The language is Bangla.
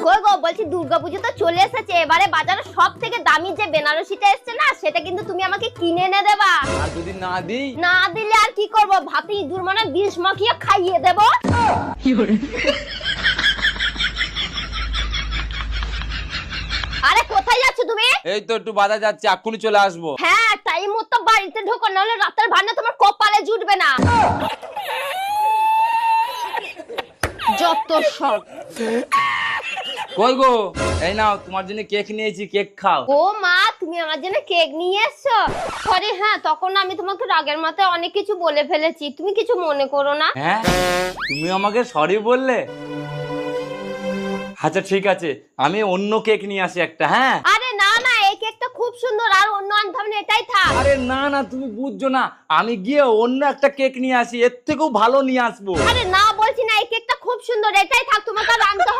কই গো, বলছি দুর্গাপুজো তো চলে এসেছে, এবারে বাজারে সব থেকে দামি যে বেনারসিটা এসছে না, সেটা কিন্তু তুমি আমাকে কিনে এনে দেবা। আর যদি না দিই? না দিলে আর কি করব, ভাতে ইঁদুর মানে বিষ মাখিয়ে খাইয়ে দেব। আরে কোথায় যাচ্ছ তুমি? এই তো একটু বাজার যাচ্ছি, এক্ষুনি চলে আসবো। হ্যাঁ, টাইম মতো বাড়িতে ঢোকো, নাহলে রাতের ভান্না তোমার কপালে জুটবে না। যত সব। কই গো, এই নাও তোমার জন্য কেক নিয়েছি, কেক খাও। ও মা, তুমি আমার জন্য কেক নিয়ে এসছো? সরি, হ্যাঁ তখন আমি তোমাকে রাগের মাথায় অনেক কিছু বলে ফেলেছি, তুমি কিছু মনে করো না। হ্যাঁ, তুমি আমাকে সরি বললে? আচ্ছা ঠিক আছে, আমি অন্য কেক নিয়ে আসি একটা। হ্যাঁ। আরে না না, এই কেকটা খুব সুন্দর, আর অন্য আনতে হবে না, এটাই থাক। আরে না না, তুমি বুঝছো না, আমি গিয়ে অন্য একটা কেক নিয়ে আসি, এর থেকেও ভালো নিয়ে আসবো। আরে না বলছি না, এই কেকটা খুব সুন্দর, এটাই থাক, তোমাকে আর আনতে হবে